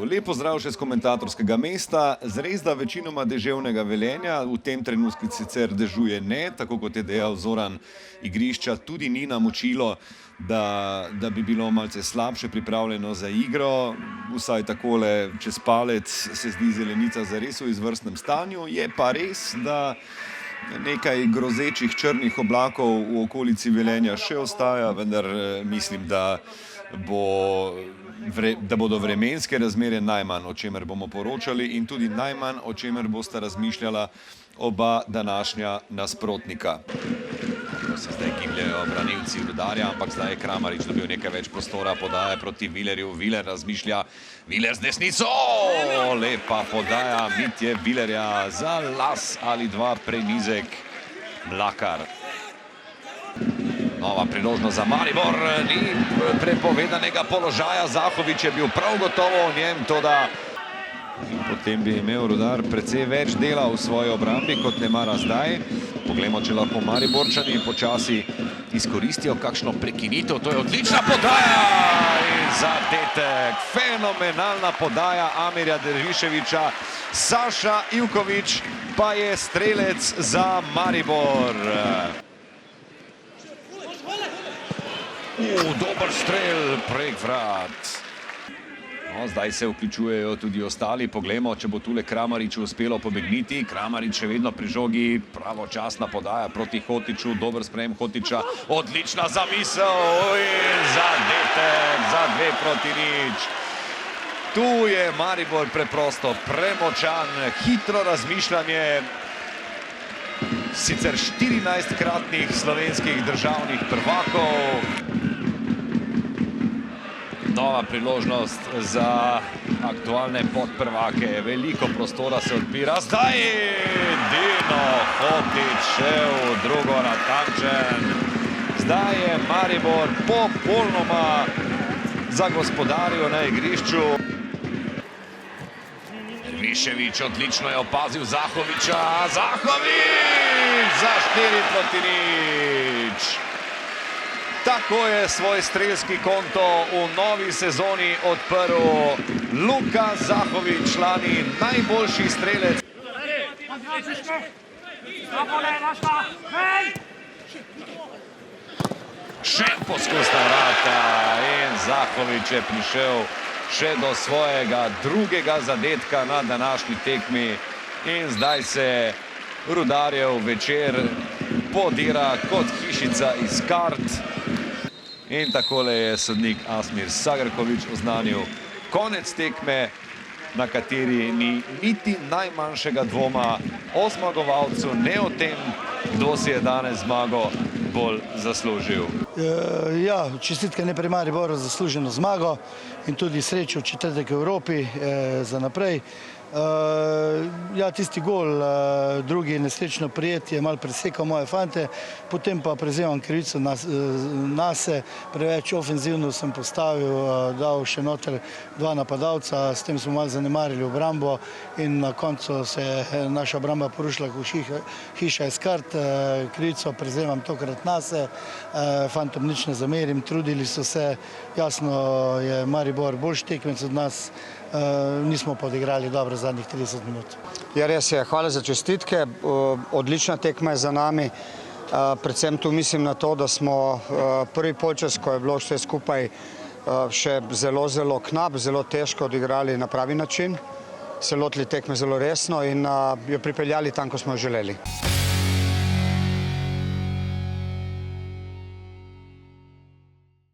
Lep pozdrav še z komentatorskega mesta. Zresda večinoma deževnega Velenja, v tem trenutku sicer dežuje ne, tako kot je dejal Zoran, igrišča tudi ni namočilo, da bi bilo malce slabše pripravljeno za igro. Vsaj takole čez palec se zdi zelenica zares v izvrstnem stanju. Je pa res, da nekaj grozečih črnih oblakov v okolici Velenja še ostaja, vendar mislim, da bodo vremenske razmere najmanj, o čemer bomo poročali, in tudi najmanj, o čemer bosta razmišljala oba današnja nasprotnika. Se zdaj gibljajo branilci Rudarja, ampak zdaj je Kramarič dobil nekaj več prostora, podaja proti Vilerju. Viler razmišlja, Viler z desnico! Lepa podaja Mitje Vilerja za las ali dva prenizek Mlakar. Nova priložnost za Maribor, ni prepovedanega položaja, Zahovič je bil prav gotovo v njem, toda potem bi imel Rudar precej več dela v svoji obrambi, kot ne mara zdaj. Poglejmo, če lahko Mariborčani počasi izkoristijo kakšno prekinitev. To je odlična podaja in zadetek. Fenomenalna podaja Amirja Derviševića. Saša Ivković pa je strelec za Maribor. Dober strel prek vrat. Zdaj se vključujejo tudi ostali. Poglejmo, če bo tule Kramariču uspelo pobegniti. Kramarič še vedno pri žogi, pravočasna podaja proti Hotiću, dober sprejem Hotića, odlična zamisel in zadetek za 2-0. Tu je Maribor preprosto premočan, hitro razmišljanje sicer 14-kratnih slovenskih državnih prvakov. Nova priložnost za aktualne podprvake. Veliko prostora se odpira. Zdaj Dino Hotić šel v drugo natančen. Zdaj je Maribor popolnoma zagospodaril na igrišču. Dervišević odlično je opazil Zahovića. Zahović za 4-0. Tako je svoj strelski konto v novi sezoni odprl Luka Zahović, lani najboljši strelec. Še poskusna vrata in Zahović je prišel še do svojega drugega zadetka na današnji tekmi in zdaj se Rudarjev večer podira kot hišica iz kart. In takole je sodnik Asmir Sagrković oznanil konec tekme, na kateri ni niti najmanjšega dvoma o zmagovalcu, ne o tem, kdo si je danes zmago bolj zaslužil. Ja, čestitke najprej Mariboru za zasluženo zmago in tudi srečo v četrtek v Evropi za naprej. Ja, tisti gol, drugi nesrečno prijet, je malo presekal moje fante, potem pa prevzemam krivico nase, preveč ofenzivno sem postavil, dal še noter dva napadalca, s tem smo malo zanemarili obrambo in na koncu se je naša obramba porušila kot hiša iz kart. Krivico prevzemam tokrat nase, fantom nič ne zamerim, trudili so se, jasno je Maribor boljši tekmec od nas, nismo pa odigrali dobro zadnjih 30 minut. Ja, res je, hvala za čestitke, odlična tekma je za nami, predvsem tu mislim na to, da smo prvi polčas, ko je bilo vse skupaj še zelo knap, zelo težko odigrali na pravi način, se lotili tekme zelo resno in jo pripeljali tam, ko smo jo želeli.